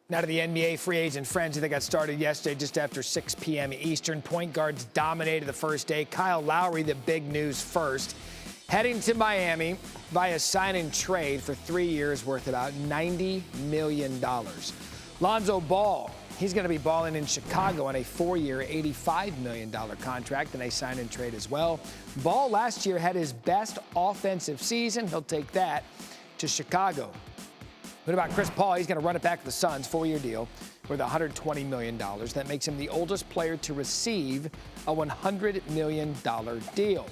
Now to the NBA free agent frenzy that got started yesterday just after 6 p.m. Eastern. Point guards dominated the first day. Kyle Lowry, the big news first. Heading to Miami via sign and trade for 3 years worth about $90 million. Lonzo Ball, he's going to be balling in Chicago on a 4-year, $85 million contract and a sign and trade as well. Ball last year had his best offensive season. He'll take that to Chicago. What about Chris Paul? He's going to run it back to the Suns, 4-year deal with $120 million. That makes him the oldest player to receive a $100 million deal.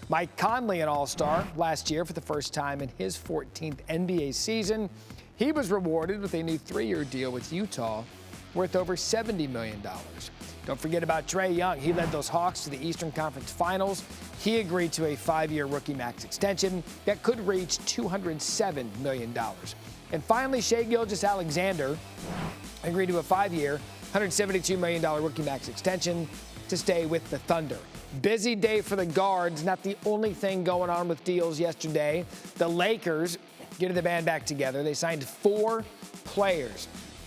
Mike Conley, an all-star last year for the first time in his 14th NBA season. He was rewarded with a new 3-year deal with Utah worth over $70 million. Don't forget about Trae Young. He led those Hawks to the Eastern Conference Finals. He agreed to a 5-year rookie max extension that could reach $207 million. And finally, Shai Gilgeous-Alexander agreed to a 5-year, $172 million rookie max extension to stay with the Thunder. Busy day for the guards. Not the only thing going on with deals yesterday. The Lakers getting the band back together. They signed 4 players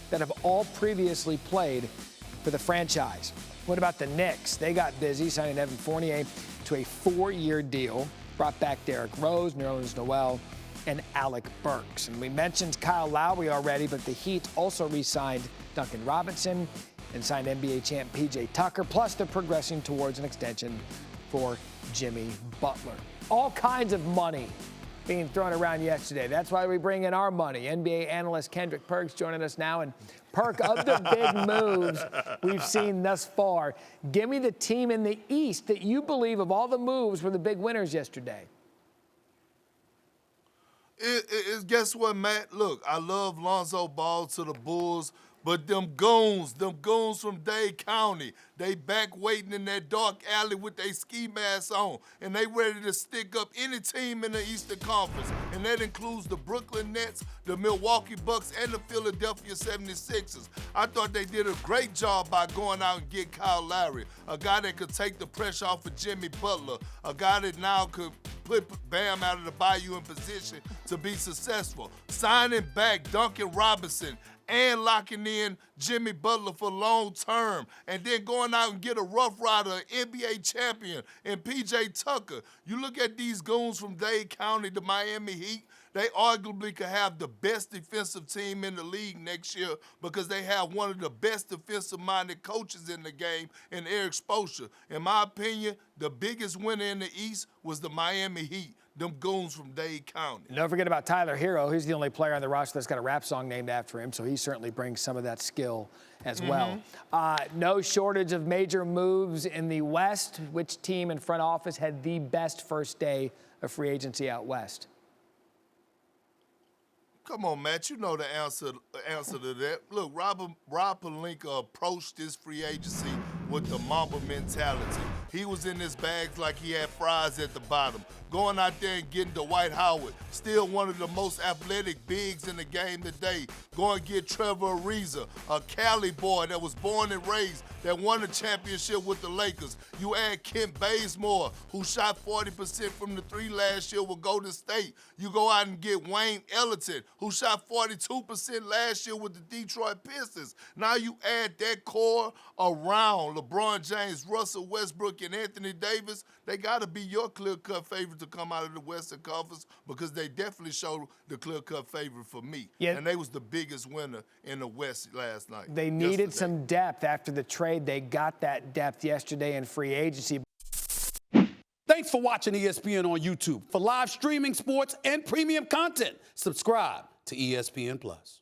that have all previously played for the franchise. What about the Knicks? They got busy, signing Evan Fournier to a 4-year deal. Brought back Derrick Rose, Nerlens Noel, and Alec Burks. And we mentioned Kyle Lowry already, but the Heat also re-signed Duncan Robinson and signed NBA champ PJ Tucker. Plus, they're progressing towards an extension for Jimmy Butler. All kinds of money being thrown around yesterday. That's why we bring in our money. NBA analyst Kendrick Perkins joining us now. And Perk, of the big moves we've seen thus far, give me the team in the East that you believe of all the moves were the big winners yesterday. Guess what, Matt? Look, I love Lonzo Ball to the Bulls, but them goons from Dade County, they back waiting in that dark alley with their ski masks on, and they ready to stick up any team in the Eastern Conference, and that includes the Brooklyn Nets, the Milwaukee Bucks, and the Philadelphia 76ers. I thought they did a great job by going out and get Kyle Lowry, a guy that could take the pressure off of Jimmy Butler, a guy that now could put Bam out of the bayou in position to be successful. Signing back Duncan Robinson and locking in Jimmy Butler for long term, and then going out and get a Rough Rider, NBA champion, and PJ Tucker. You look at these goons from Dade County, the Miami Heat, they arguably could have the best defensive team in the league next year because they have one of the best defensive-minded coaches in the game in Eric Spoelstra. In my opinion, the biggest winner in the East was the Miami Heat, them goons from Dade County. And don't forget about Tyler Hero. He's the only player on the roster that's got a rap song named after him, so he certainly brings some of that skill as well. No shortage of major moves in the West. Which team in front office had the best first day of free agency out West? Come on, Matt. You know the answer to that. Look, Rob Pelinka approached this free agency with the Mamba mentality. He was in his bags like he had fries at the bottom. Going out there and getting Dwight Howard, still one of the most athletic bigs in the game today. Going to get Trevor Ariza, a Cali boy that was born and raised, that won a championship with the Lakers. You add Kent Bazemore, who shot 40% from the 3 last year with Golden State. You go out and get Wayne Ellington, who shot 42% last year with the Detroit Pistons. Now you add that core around LeBron James, Russell Westbrook, and Anthony Davis. They got to be your clear-cut favorite to come out of the Western Conference because they definitely showed the clear-cut favorite for me. Yeah. And they was the biggest winner in the West last night. They needed some depth after the trade. They got that depth yesterday in free agency. Thanks for watching ESPN on YouTube. For live streaming sports and premium content, subscribe to ESPN+.